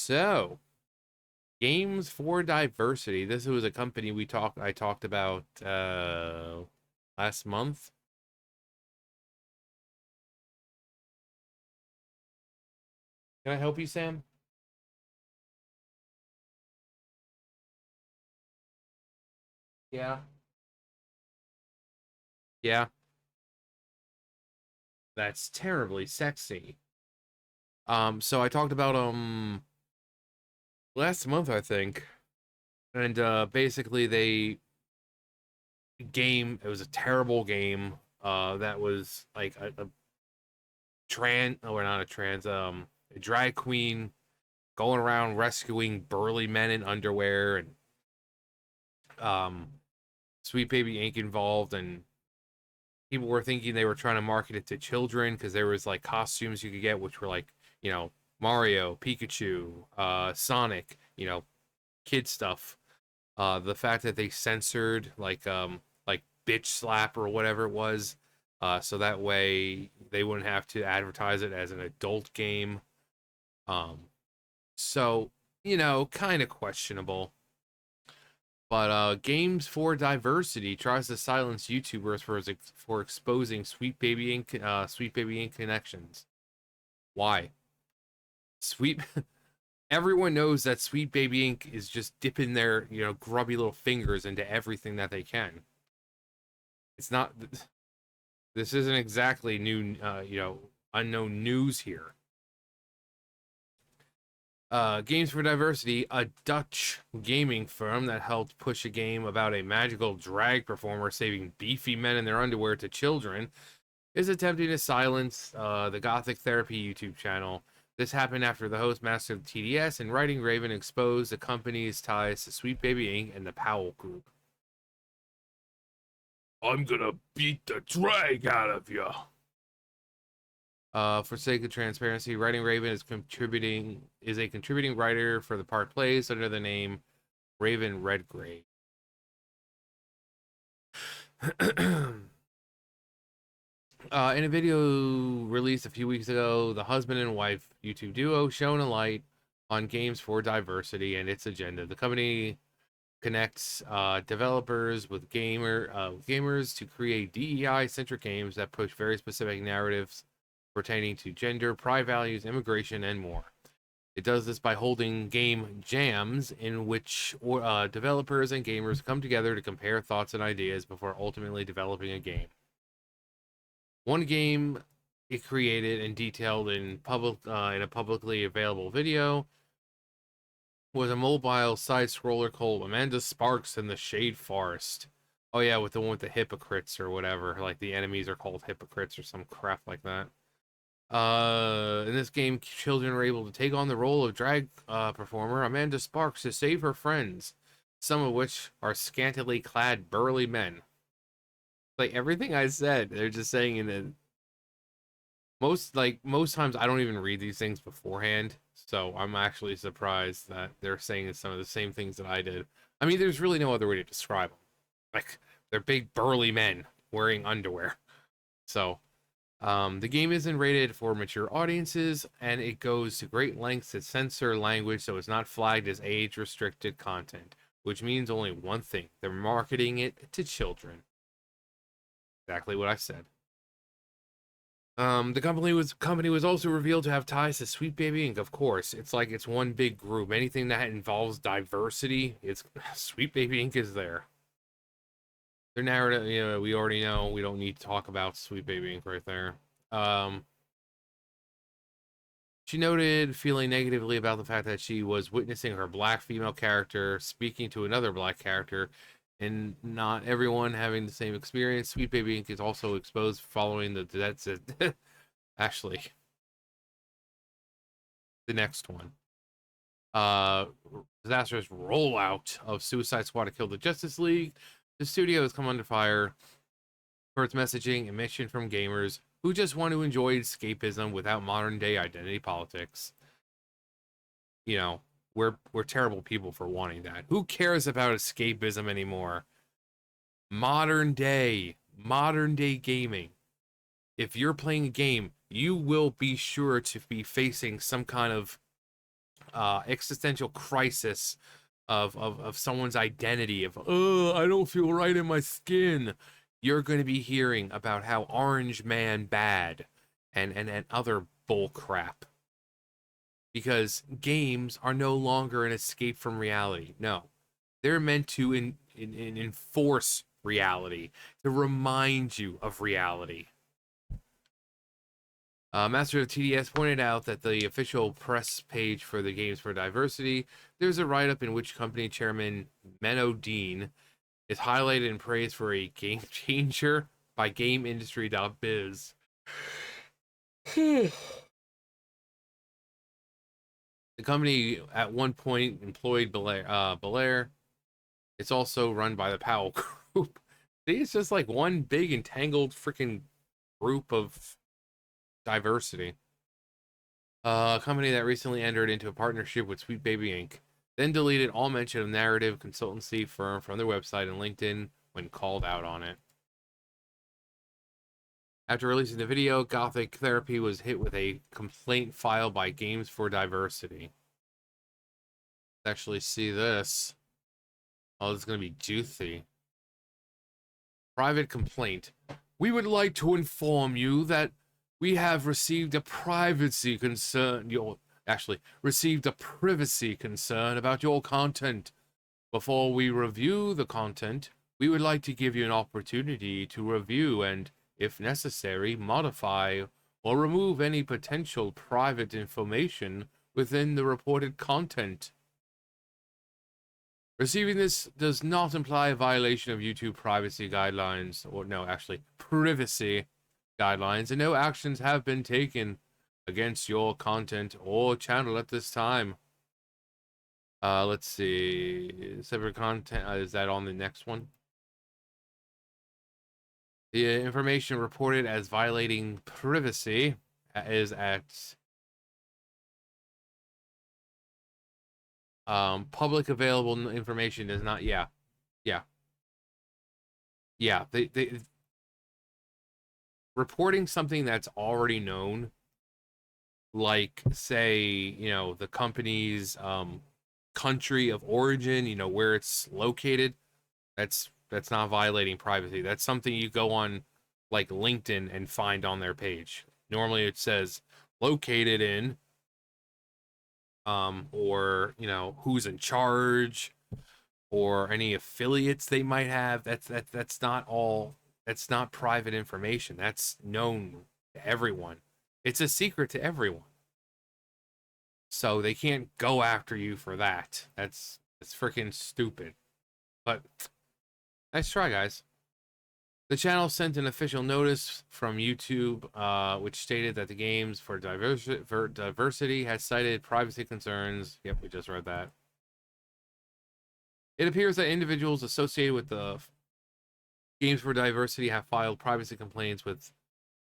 So, Games for Diversity. This was a company I talked about last month. Can I help you, Sam? Yeah. Yeah. That's terribly sexy. So I talked about last month, I think. And basically it was a terrible game. That was like a or not a a drag queen going around rescuing burly men in underwear and um Sweet Baby Inc. involved, and people were thinking they were trying to market it to children because there was like costumes you could get, which were like, Mario, Pikachu, Sonic, kid stuff. The fact that they censored like bitch slap or whatever it was, so that way they wouldn't have to advertise it as an adult game. Um, so kind of questionable. But Games for Diversity tries to silence YouTubers for exposing Sweet Baby Inc. connections. Why? Sweet Everyone knows that Sweet Baby Inc. is just dipping their, grubby little fingers into everything that they can. It's not this isn't exactly new unknown news here. Games for Diversity, a Dutch gaming firm that helped push a game about a magical drag performer saving beefy men in their underwear to children, is attempting to silence the Gothic Therapy YouTube channel. This happened after the host, Master of TDS, and Writing Raven exposed the company's ties to Sweet Baby Inc. and the Powell Group. I'm gonna beat the drag out of you. For sake of transparency, Writing Raven is a contributing writer for the part plays under the name Raven Redgrave. In a video released a few weeks ago, the husband and wife YouTube duo shone a light on Games for Diversity and its agenda. The company connects developers with gamers to create DEI-centric games that push very specific narratives pertaining to gender, pride values, immigration, and more. It does this by holding game jams in which developers and gamers come together to compare thoughts and ideas before ultimately developing a game. One game it created and detailed in a publicly available video was a mobile side scroller called Amanda Sparks in the Shade Forest. Oh yeah, with the one with the hypocrites or whatever. Like the enemies are called hypocrites or some crap like that. In this game, children are able to take on the role of drag performer Amanda Sparks to save her friends, some of which are scantily clad burly men. Like everything I said, they're just saying in the most times I don't even read these things beforehand, so I'm actually surprised that they're saying some of the same things that I did. I mean, there's really no other way to describe them. Like they're big burly men wearing underwear. So, the game isn't rated for mature audiences, and it goes to great lengths to censor language so it's not flagged as age-restricted content, which means only one thing: they're marketing it to children. Exactly what I said. The company was also revealed to have ties to Sweet Baby Inc. Of course, it's like it's one big group. Anything that involves diversity, it's Sweet Baby Inc. is there. Their narrative, we already know. We don't need to talk about Sweet Baby Inc. right there. Um, she noted feeling negatively about the fact that she was witnessing her black female character speaking to another black character, and not everyone having the same experience. Sweet Baby Inc. is also exposed following that's it. Actually, the next one. Uh, Disastrous rollout of Suicide Squad to kill the Justice League. The studio has come under fire for its messaging and mission from gamers who just want to enjoy escapism without modern day identity politics. You know, we're terrible people for wanting that. Who cares about escapism anymore? Modern day gaming. If you're playing a game, you will be sure to be facing some kind of existential crisis of someone's identity, of, oh, I don't feel right in my skin, you're going to be hearing about how Orange Man bad and other bull crap. Because games are no longer an escape from reality. No, they're meant to enforce reality, to remind you of reality. Master of TDS pointed out that the official press page for the Games for Diversity, there's a write-up in which company chairman Menno Dean is highlighted and praised for a game changer by GameIndustry.biz. The company at one point employed Belair. It's also run by the Powell Group. See, it's just like one big entangled freaking group of diversity. A company that recently entered into a partnership with Sweet Baby Inc. Then deleted all mention of narrative consultancy firm from their website and LinkedIn when called out on it. After releasing the video, Gothic Therapy was hit with a complaint filed by Games for Diversity. Let's actually see this. Oh, this is going to be juicy. Private complaint. We would like to inform you that we have received a privacy concern. Received a privacy concern about your content. Before we review the content, we would like to give you an opportunity to review and, if necessary, modify or remove any potential private information within the reported content. Receiving this does not imply a violation of YouTube privacy guidelines, or no, actually, privacy guidelines, and no actions have been taken against your content or channel at this time. Let's see. Separate content, is that on the next one? The information reported as violating privacy is at public available information is not. Yeah. They reporting something that's already known, like, say, the company's country of origin, where it's located, that's not violating privacy. That's something you go on like LinkedIn and find on their page. Normally it says located in, or who's in charge, or any affiliates they might have. That's not private information. That's known to everyone. It's a secret to everyone. So they can't go after you for that. That's freaking stupid. But nice try, guys. The channel sent an official notice from YouTube, which stated that the Games for Diversity has cited privacy concerns. Yep, we just read that. It appears that individuals associated with the Games for Diversity have filed privacy complaints with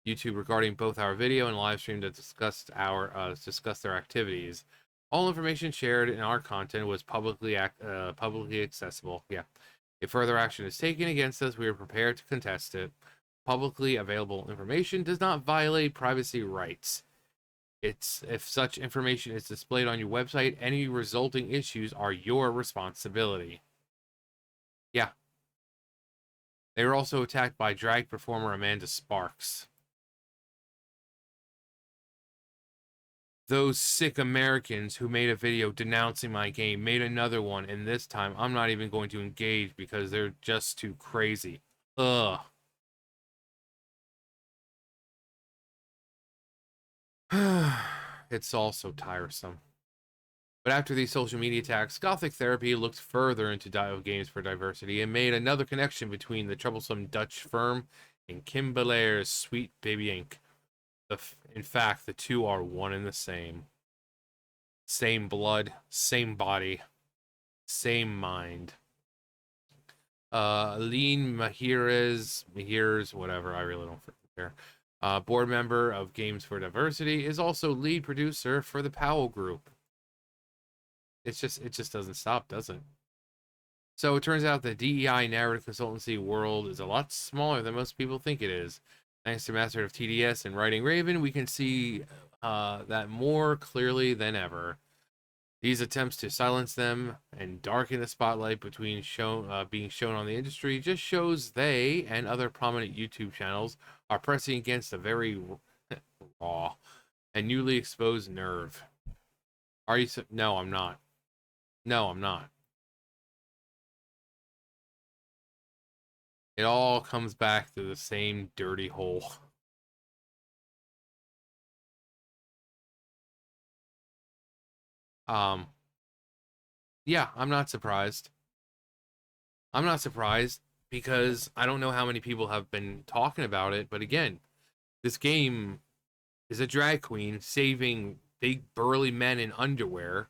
YouTube regarding both our video and live stream that discuss their activities. All information shared in our content was publicly accessible. Yeah. If further action is taken against us, we are prepared to contest it. Publicly available information does not violate privacy rights. If such information is displayed on your website, any resulting issues are your responsibility. Yeah. They were also attacked by drag performer Amanda Sparks. Those sick Americans who made a video denouncing my game made another one, and this time I'm not even going to engage because they're just too crazy. Ugh. It's all so tiresome. But after these social media attacks, Gothic Therapy looked further into Games for Diversity and made another connection between the troublesome Dutch firm and Kim Belair's Sweet Baby Inc. In fact, the two are one and the same. Same blood, same body, same mind. Aline Mahires, whatever, I really don't freaking care. Board member of Games for Diversity, is also lead producer for the Powell Group. It just doesn't stop, does it? So it turns out the DEI narrative consultancy world is a lot smaller than most people think it is. Thanks to Master of TDS and Writing Raven, we can see that more clearly than ever. These attempts to silence them and darken the spotlight between being shown on the industry just shows they and other prominent YouTube channels are pressing against a very raw and newly exposed nerve. Are you? No, I'm not. No, I'm not. It all comes back to the same dirty hole. Um, yeah, I'm not surprised. I'm not surprised because I don't know how many people have been talking about it, but again, this game is a drag queen saving big burly men in underwear.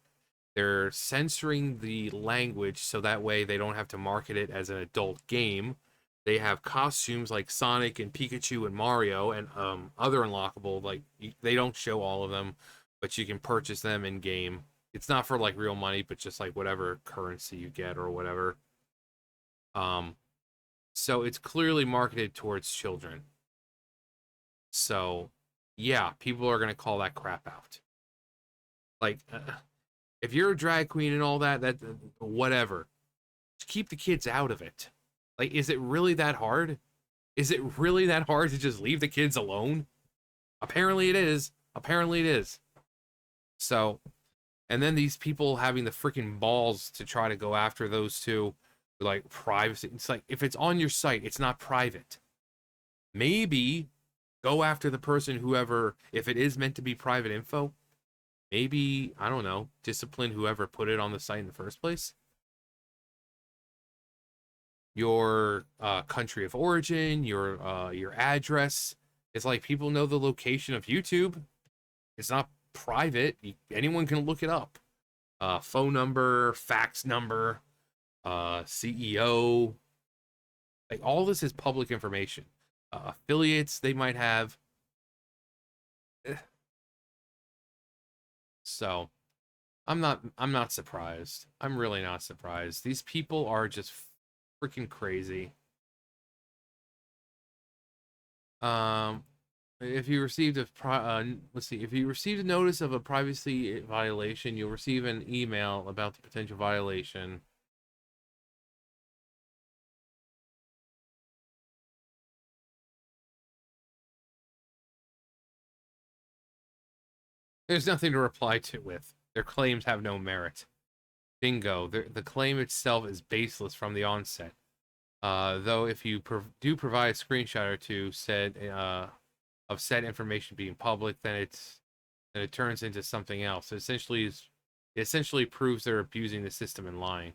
They're censoring the language so that way they don't have to market it as an adult game. They have costumes like Sonic and Pikachu and Mario and other unlockable. Like they don't show all of them, but you can purchase them in game. It's not for like real money, but just like whatever currency you get or whatever. Um, so it's clearly marketed towards children. So yeah, people are gonna call that crap out. Like if you're a drag queen and all that, whatever. Just keep the kids out of it. Like, is it really that hard? Is it really that hard to just leave the kids alone? Apparently it is. Apparently it is. So, and then these people having the freaking balls to try to go after those two, like privacy. It's like if it's on your site, it's not private. Maybe go after the person, whoever, if it is meant to be private info, maybe, I don't know, discipline whoever put it on the site in the first place. Your country of origin, your address. It's like people know the location of YouTube. It's not private. Anyone can look it up. Phone number, fax number, CEO. Like all this is public information. Affiliates they might have. So I'm not surprised. I'm really not surprised. These people are just freaking crazy. Um, if you received let's see, if you received a notice of a privacy violation, you'll receive an email about the potential violation. There's nothing to reply to with. Their claims have no merit. Bingo. The claim itself is baseless from the onset. Though if you do provide a screenshot or two said of said information being public, then it turns into something else. It essentially proves they're abusing the system and lying.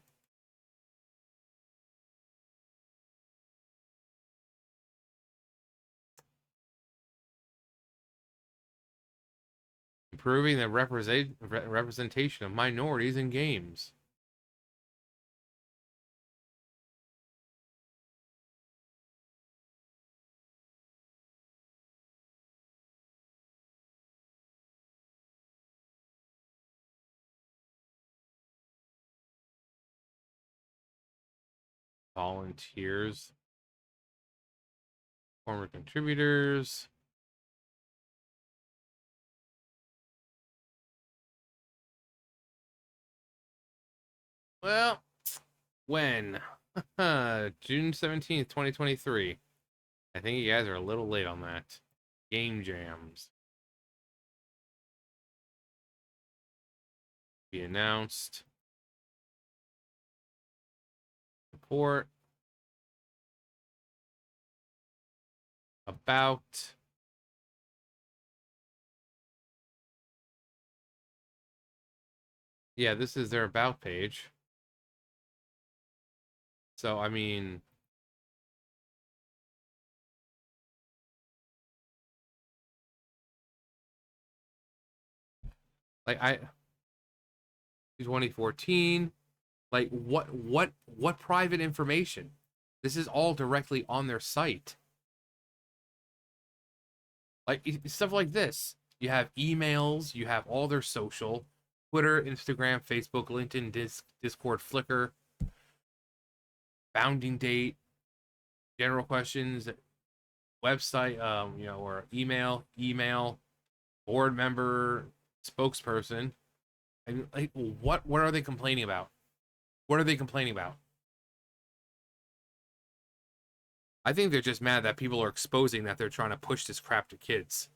Improving the representation of minorities in games. Volunteers, former contributors. Well, when? June 17th, 2023. I think you guys are a little late on that. Game jams. Be announced. Report about. Yeah, this is their about page. So, I mean, like I 2014, like what private information? This is all directly on their site. Like stuff like this. You have emails, you have all their social, Twitter, Instagram, Facebook, LinkedIn, Discord, Flickr, founding date, general questions, website, or email, board member, spokesperson. And like, what are they complaining about? What are they complaining about? I think they're just mad that people are exposing that they're trying to push this crap to kids.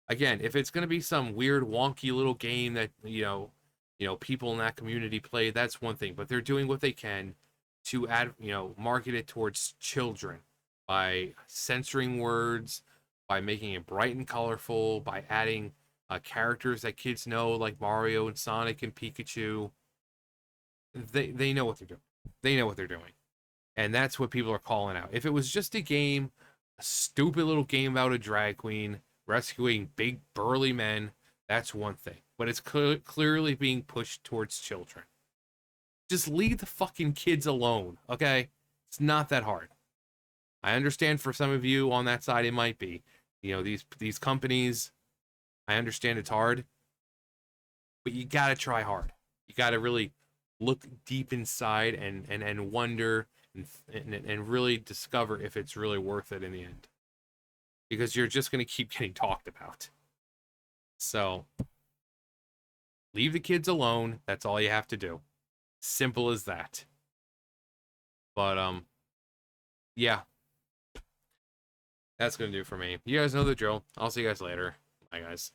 Again, if it's gonna be some weird wonky little game that people in that community play, that's one thing. But they're doing what they can to market it towards children by censoring words, by making it bright and colorful, by adding characters that kids know like Mario and Sonic and Pikachu. They know what they're doing. They know what they're doing, and that's what people are calling out. If it was just a game, a stupid little game about a drag queen rescuing big burly men, that's one thing. But it's clearly being pushed towards children. Just leave the fucking kids alone, okay? It's not that hard. I understand for some of you on that side it might be. These companies, I understand it's hard, but you gotta try hard. You gotta really look deep inside and wonder and really discover if it's really worth it in the end. Because you're just gonna keep getting talked about. So leave the kids alone. That's all you have to do. Simple as that. But yeah, that's gonna do for me. You guys know the drill. I'll see you guys later. Bye, guys.